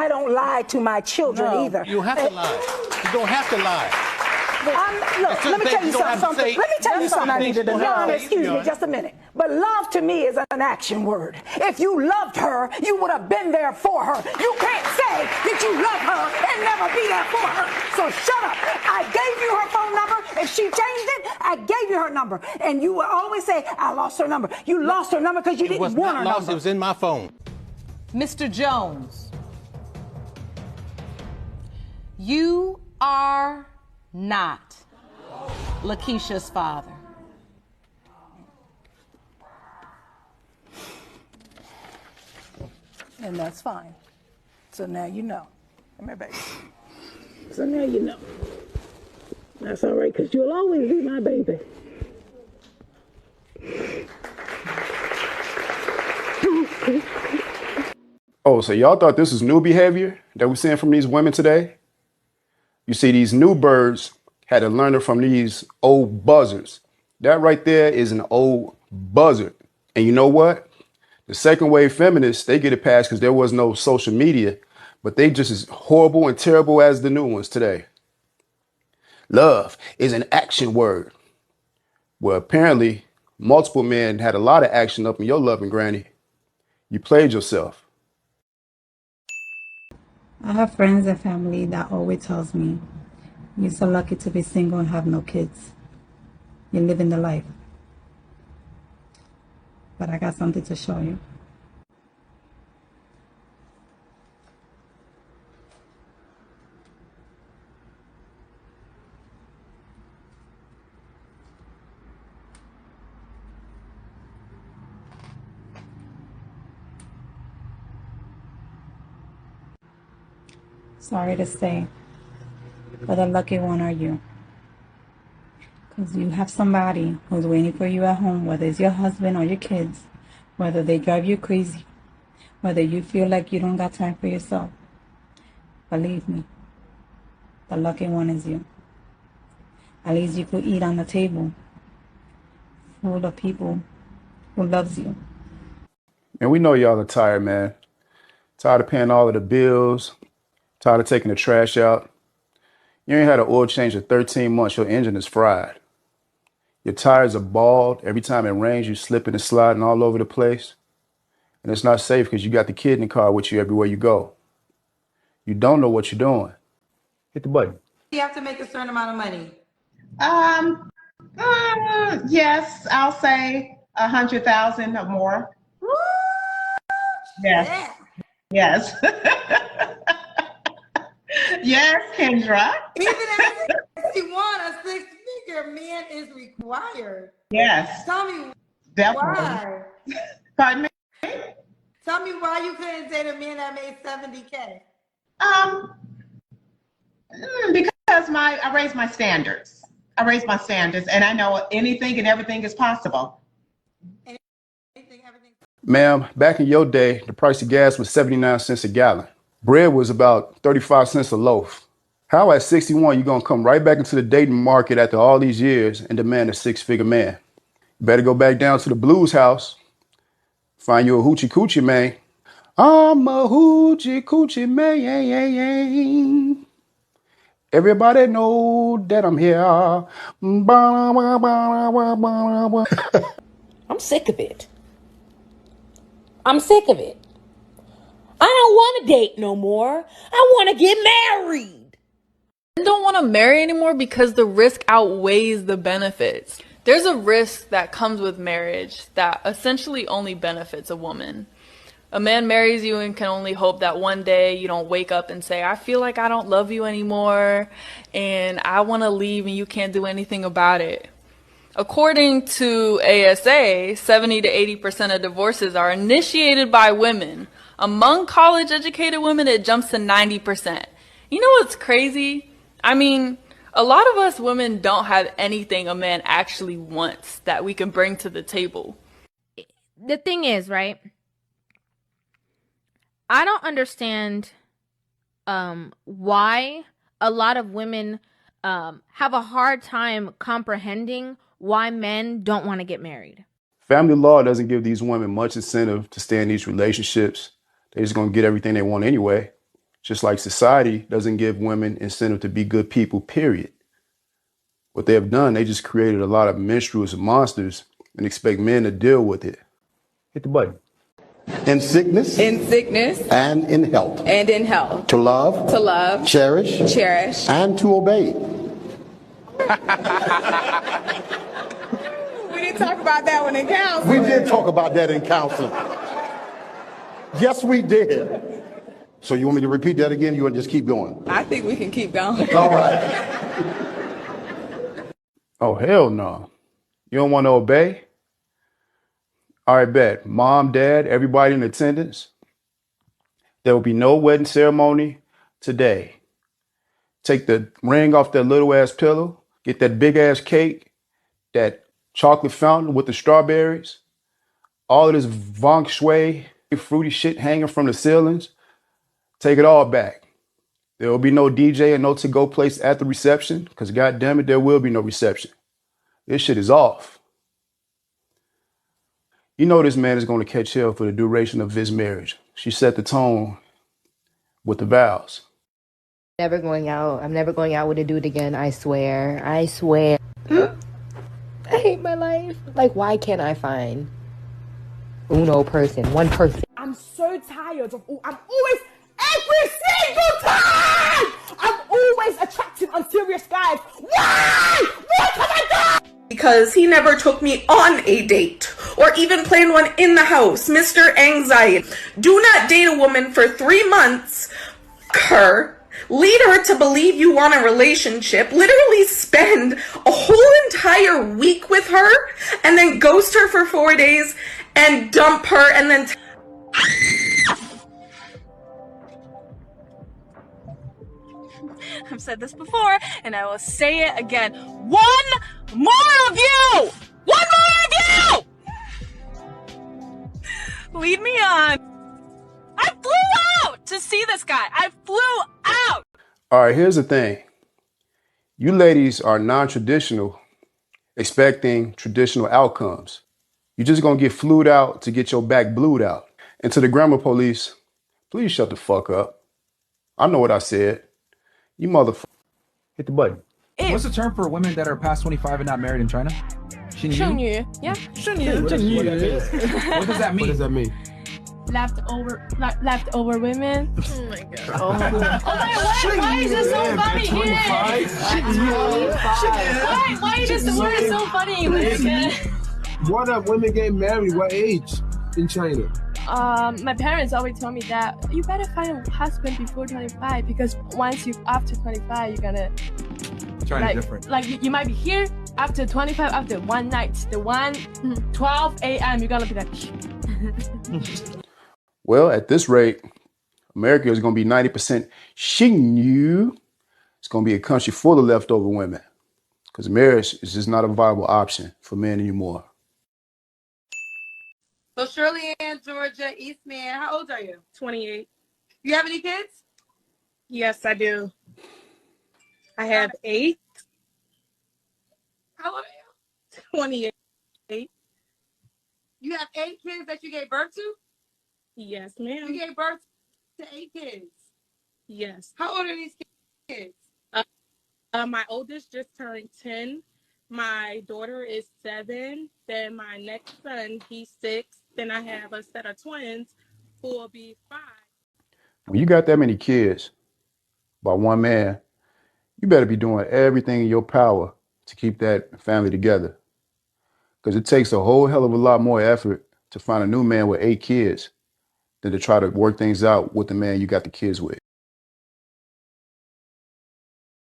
I don't lie to my children either. You don't have to lie. You don't have to lie. Look, let me tell you something. Let me tell you something I needed to know. Excuse me just a minute. But love to me is an action word. If you loved her, you would have been there for her. You can't say that you love her and never be there for her. So shut up. I gave you her phone number. If she changed it, I gave you her number. And you would always say, I lost her number. You lost her number because you didn't want her number. It was in my phone. Mr. Jones, you are not Lakeisha's father. And that's fine. So now you know. Come here, baby. So now you know. That's all right, because you'll always be my baby. Oh, so y'all thought this was new behavior that we're seeing from these women today? You see, these new birds had to learn it from these old buzzards. That right there is an old buzzard. And you know what? The second wave feminists, they get it passed because there was no social media, but they just as horrible and terrible as the new ones today. Love is an action word. Well, apparently, multiple men had a lot of action up in your loving granny. You played yourself. I have friends and family that always tells me, you're so lucky to be single and have no kids. You're living the life. But I got something to show you. Sorry to say, but the lucky one are you. Because you have somebody who's waiting for you at home, whether it's your husband or your kids, whether they drive you crazy, whether you feel like you don't got time for yourself. Believe me, the lucky one is you. At least you could eat on the table full of people who loves you. And we know y'all are tired, man. Tired of paying all of the bills. Tired of taking the trash out. You ain't had an oil change in 13 months. Your engine is fried. Your tires are bald. Every time it rains, you slipping and sliding all over the place. And it's not safe because you got the kid in the car with you everywhere you go. You don't know what you're doing. Hit the button. You have to make a certain amount of money. Yes, I'll say 100,000 or more. Woo! Yes. Yes. Yes, Kendra. Even at 61, a six-figure man is required. Yes. Tell me Definitely. why. Pardon me? Tell me why you couldn't date a man that made $70K. Because I raised my standards. And I know anything and everything is possible. Ma'am, back in your day, the price of gas was 79 cents a gallon. Bread was about 35 cents a loaf. How at 61 you gonna come right back into the dating market after all these years and demand a six-figure man? You better go back down to the blues house. Find you a hoochie coochie man. I'm a hoochie coochie man. Everybody know that I'm here. I'm sick of it. I'm sick of it. I don't want to date no more. I want to get married. I don't want to marry anymore because the risk outweighs the benefits. There's a risk that comes with marriage that essentially only benefits a woman. A man marries you and can only hope that one day you don't wake up and say, I feel like I don't love you anymore and I want to leave and you can't do anything about it. According to ASA, 70 to 80% of divorces are initiated by women. Among college-educated women, it jumps to 90%. You know what's crazy? I mean, a lot of us women don't have anything a man actually wants that we can bring to the table. The thing is, right? I don't understand why a lot of women have a hard time comprehending why men don't want to get married. Family law doesn't give these women much incentive to stay in these relationships. They're just going to get everything they want anyway. Just like society doesn't give women incentive to be good people, period. What they have done, they just created a lot of menstruous monsters and expect men to deal with it. Hit the button. In sickness. In sickness. And in health. And in health. To love. To love. Cherish. Cherish. And to obey. We didn't talk about that one in counseling. We did talk about that in counseling. Yes, we did. So you want me to repeat that again? You want to just keep going? I think we can keep going. All right. Oh, hell no. You don't want to obey? All right, bet. Mom, dad, everybody in attendance. There will be no wedding ceremony today. Take the ring off that little ass pillow. Get that big ass cake, that chocolate fountain with the strawberries, all of this feng shui, fruity shit hanging from the ceilings. Take it all back. There will be no DJ and no to-go place at the reception, because goddamn it, there will be no reception. This shit is off. You know this man is going to catch hell for the duration of his marriage. She set the tone with the vows. Never going out. I'm never going out with a dude again. I swear. I swear. I hate my life. Like, why can't I find one person? I'm so tired of I'm always, every single time, I'm always attracted unserious guys. Why? What have I done? Because he never took me on a date or even planned one in the house. Mr. Anxiety. Do not date a woman for 3 months. Her. Lead her to believe you want a relationship. Literally spend a whole entire week with her and then ghost her for 4 days and dump her and then... I've said this before, and I will say it again. One more of you! One more of you! Lead me on. I flew out to see this guy. I flew out. All right, here's the thing. You ladies are non-traditional, expecting traditional outcomes. You're just going to get flued out to get your back blued out. And to the grammar police, please shut the fuck up. I know what I said. You motherfucker. Hit the button. What's the term for women that are past 25 and not married in China? 剩女. Yeah. 剩女. What does that mean? What does that mean? Leftover women. Oh my god. Oh my god. Why is this so funny? Why is this word so funny? What are women getting married? What age in China? My parents always tell me that you better find a husband before 25 because once you after 25 you're gonna China different. Like you might be here after 25 after one night, the 12 a.m. you're gonna be like. Well, at this rate, America is going to be 90% Xinyu. It's going to be a country full of leftover women because marriage is just not a viable option for men anymore. So Shirley Ann, Georgia, Eastman, how old are you? 28. You have any kids? Yes, I do. I have 8. How old are you? 28. You have 8 kids that you gave birth to? Yes, ma'am. You gave birth to 8 kids? Yes. How old are these kids? My oldest just turned 10. My daughter is 7. Then my next son, he's 6. Then I have a set of twins who will be 5. When you got that many kids by one man, you better be doing everything in your power to keep that family together. Because it takes a whole hell of a lot more effort to find a new man with 8 kids than to try to work things out with the man you got the kids with.